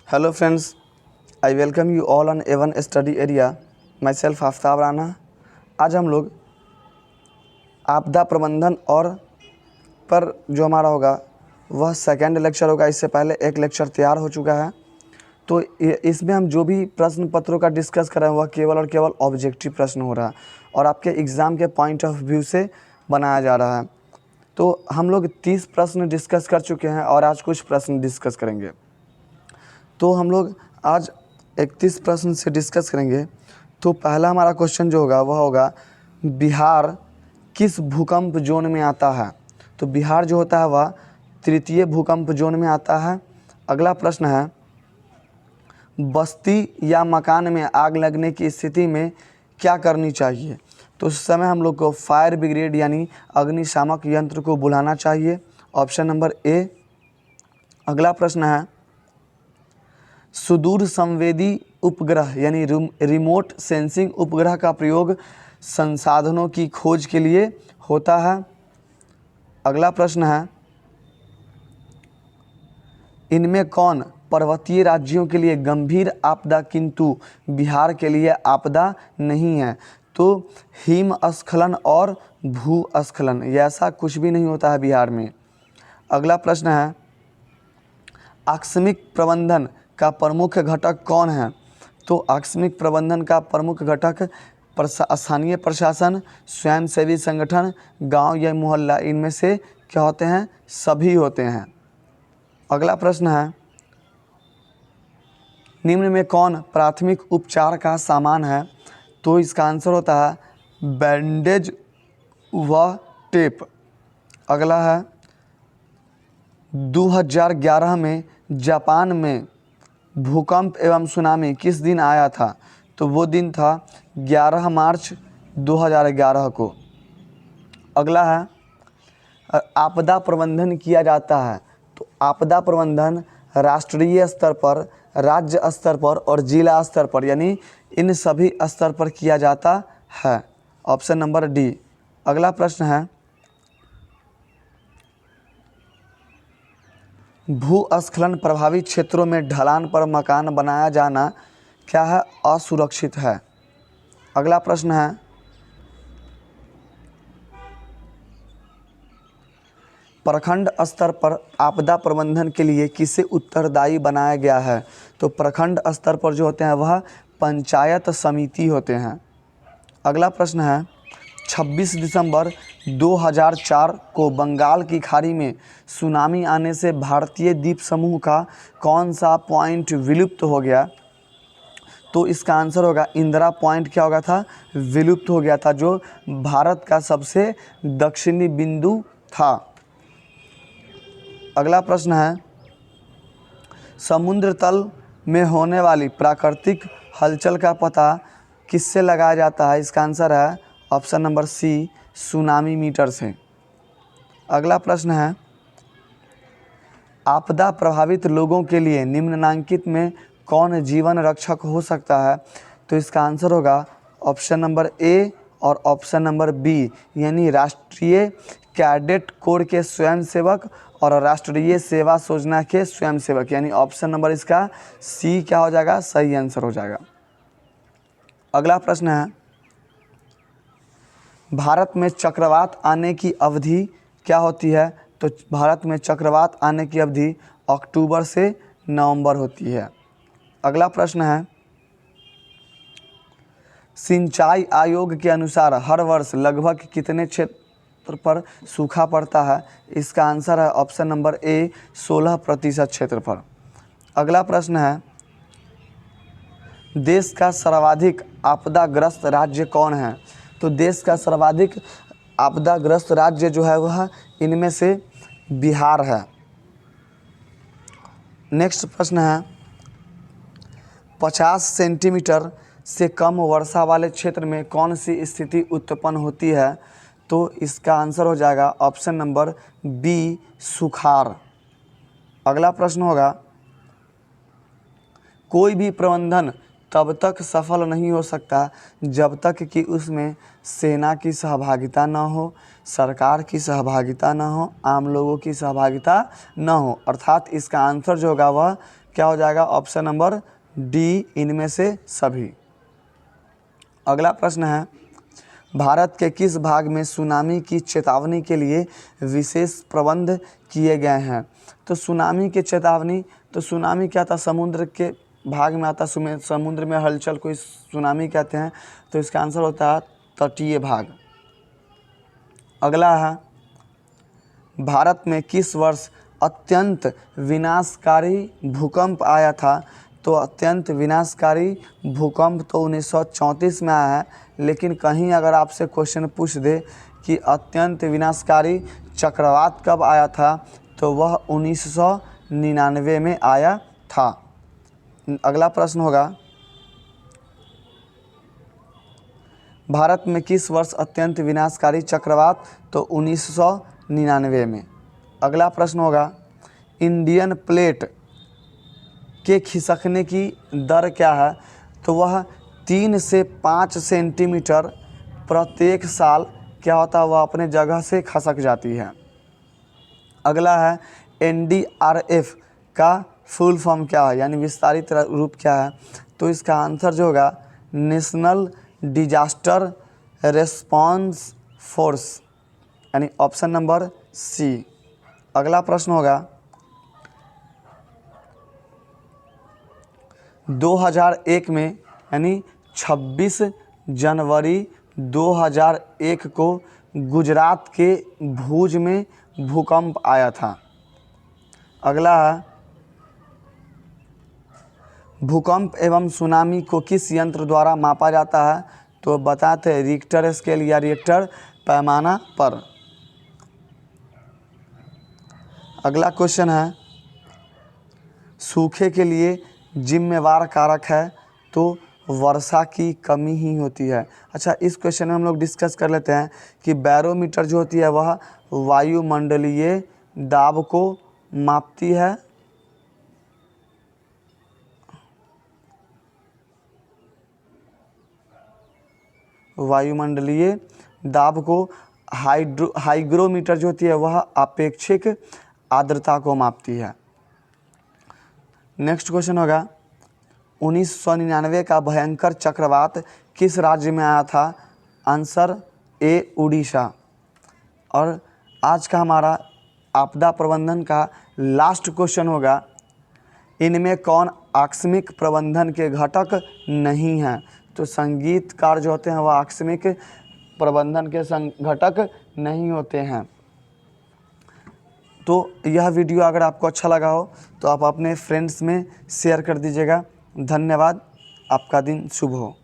Hello friends, I welcome you all on A1 study area. My self Aftab Rana. आज हम लोग आपदा प्रबंधन और पर जो हमारा होगा वह सेकेंड लेक्चर होगा। इससे पहले एक लेक्चर तैयार हो चुका है, तो इसमें हम जो भी प्रश्न पत्रों का डिस्कस कर रहे हैं वह केवल और केवल ऑब्जेक्टिव प्रश्न हो रहा है और आपके एग्ज़ाम के पॉइंट ऑफ व्यू से बनाया जा रहा है। तो हम लोग 30 प्रश्न डिस्कस कर चुके हैं और आज कुछ प्रश्न डिस्कस करेंगे। तो हम लोग आज 31 प्रश्न से डिस्कस करेंगे। तो पहला हमारा क्वेश्चन जो होगा वह होगा, बिहार किस भूकंप जोन में आता है? तो बिहार जो होता है वह तृतीय भूकंप जोन में आता है। अगला प्रश्न है, बस्ती या मकान में आग लगने की स्थिति में क्या करनी चाहिए? तो उस समय हम लोग को फायर ब्रिगेड यानी अग्निशामक यंत्र को बुलाना चाहिए। Option number A. अगला प्रश्न है, सुदूर संवेदी उपग्रह यानी रिमोट सेंसिंग उपग्रह का प्रयोग संसाधनों की खोज के लिए होता है। अगला प्रश्न है, इनमें कौन पर्वतीय राज्यों के लिए गंभीर आपदा किंतु बिहार के लिए आपदा नहीं है? तो हिमस्खलन और भूस्खलन, ये ऐसा कुछ भी नहीं होता है बिहार में। अगला प्रश्न है, आकस्मिक प्रबंधन का प्रमुख घटक कौन है? तो आकस्मिक प्रबंधन का प्रमुख घटक स्थानीय प्रशासन, स्वयंसेवी संगठन, गांव या मोहल्ला, इनमें से क्या होते हैं? सभी होते हैं। अगला प्रश्न है, निम्न में कौन प्राथमिक उपचार का सामान है? तो इसका आंसर होता है बैंडेज व टेप। अगला है, 2011 में जापान में भूकंप एवं सुनामी किस दिन आया था? तो वो दिन था 11 मार्च 2011 को। अगला है, आपदा प्रबंधन किया जाता है। तो आपदा प्रबंधन राष्ट्रीय स्तर पर, राज्य स्तर पर और जिला स्तर पर यानी इन सभी स्तर पर किया जाता है। Option number D. अगला प्रश्न है, भूस्खलन प्रभावित क्षेत्रों में ढलान पर मकान बनाया जाना क्या है? असुरक्षित है। अगला प्रश्न है, प्रखंड स्तर पर आपदा प्रबंधन के लिए किसे उत्तरदायी बनाया गया है? तो प्रखंड स्तर पर जो होते हैं वह पंचायत समिति होते हैं। अगला प्रश्न है, 26 दिसंबर 2004 को बंगाल की खाड़ी में सुनामी आने से भारतीय द्वीप समूह का कौन सा पॉइंट विलुप्त हो गया? तो इसका आंसर होगा इंदिरा पॉइंट। क्या हो गया था? विलुप्त हो गया था, जो भारत का सबसे दक्षिणी बिंदु था। अगला प्रश्न है, समुद्र तल में होने वाली प्राकृतिक हलचल का पता किससे लगाया जाता है? इसका आंसर है option number C, tsunami metre से। अगला प्रश्न है, आपदा प्रभावित लोगों के लिए निम्नलिखित में कौन जीवन रक्षक हो सकता है? तो इसका आंसर होगा ऑप्शन नंबर ए और ऑप्शन नंबर बी, यानी राष्ट्रीय कैडेट कोर के स्वयंसेवक और राष्ट्रीय सेवा योजना के स्वयंसेवक, यानी ऑप्शन नंबर इसका सी क्या हो जाएगा? सही आंसर हो जाएगा। अगला प्रश्न है, भारत में चक्रवात आने की अवधि क्या होती है? तो भारत में चक्रवात आने की अवधि अक्टूबर से नवंबर होती है। अगला प्रश्न है, सिंचाई आयोग के अनुसार हर वर्ष लगभग कितने क्षेत्र पर सूखा पड़ता है? इसका आंसर है ऑप्शन नंबर ए, 16% क्षेत्र पर। अगला प्रश्न है, देश का सर्वाधिक आपदाग्रस्त राज्य कौन है? तो देश का सर्वाधिक आपदाग्रस्त राज्य जो है वह इनमें से बिहार है। नेक्स्ट प्रश्न है, 50 सेंटीमीटर से कम वर्षा वाले क्षेत्र में कौन सी स्थिति उत्पन्न होती है? तो इसका आंसर हो जाएगा ऑप्शन नंबर बी, सुखाड़। अगला प्रश्न होगा, कोई भी प्रबंधन तब तक सफल नहीं हो सकता जब तक कि उसमें सेना की सहभागिता न हो, सरकार की सहभागिता न हो, आम लोगों की सहभागिता न हो। अर्थात इसका आंसर जो होगा वह क्या हो जाएगा? ऑप्शन नंबर डी, इनमें से सभी। अगला प्रश्न है, भारत के किस भाग में सुनामी की चेतावनी के लिए विशेष प्रबंध किए गए हैं? तो सुनामी की चेतावनी, तो सुनामी क्या था? समुद्र के भाग में आता, समुद्र में हलचल को सुनामी कहते हैं। तो इसका आंसर होता है तटीय भाग। अगला है, भारत में किस वर्ष अत्यंत विनाशकारी भूकंप आया था? तो अत्यंत विनाशकारी भूकंप तो 1934 में आया है, लेकिन कहीं अगर आपसे क्वेश्चन पूछ दे कि अत्यंत विनाशकारी चक्रवात कब आया था, तो वह 1999 में आया था। अगला प्रश्न होगा, भारत में किस वर्ष अत्यंत विनाशकारी चक्रवात? तो 1999 में। अगला प्रश्न होगा, इंडियन प्लेट के खिसकने की दर क्या है? तो वह 3 से 5 सेंटीमीटर प्रत्येक साल क्या होता है? वह अपने जगह से खसक जाती है। अगला है, NDRF का फुल फॉर्म क्या है, यानी विस्तारित रूप क्या है? तो इसका आंसर जो होगा नेशनल डिजास्टर रेस्पॉन्स फोर्स, यानी ऑप्शन नंबर सी। अगला प्रश्न होगा, 2001 में यानी 26 जनवरी 2001 को गुजरात के भुज में भूकंप आया था। अगला है, भूकंप एवं सुनामी को किस यंत्र द्वारा मापा जाता है? तो बताते हैं रिक्टर स्केल या रिक्टर पैमाना पर। अगला क्वेश्चन है, सूखे के लिए जिम्मेवार कारक है? तो वर्षा की कमी ही होती है। अच्छा, इस क्वेश्चन में हम लोग डिस्कस कर लेते हैं कि बैरोमीटर जो होती है वह वायुमंडलीय दाब को मापती है। वायुमंडलीय दाब को हाइग्रोमीटर जो होती है वह अपेक्षिक आर्द्रता को मापती है। नेक्स्ट क्वेश्चन होगा, 1999 का भयंकर चक्रवात किस राज्य में आया था? Answer A, Orissa. और आज का हमारा आपदा प्रबंधन का लास्ट क्वेश्चन होगा, इनमें कौन आकस्मिक प्रबंधन के घटक नहीं हैं? तो संगीतकार जो होते हैं वह आकस्मिक प्रबंधन के घटक नहीं होते हैं। तो यह वीडियो अगर आपको अच्छा लगा हो तो आप अपने फ्रेंड्स में शेयर कर दीजिएगा। धन्यवाद, आपका दिन शुभ हो।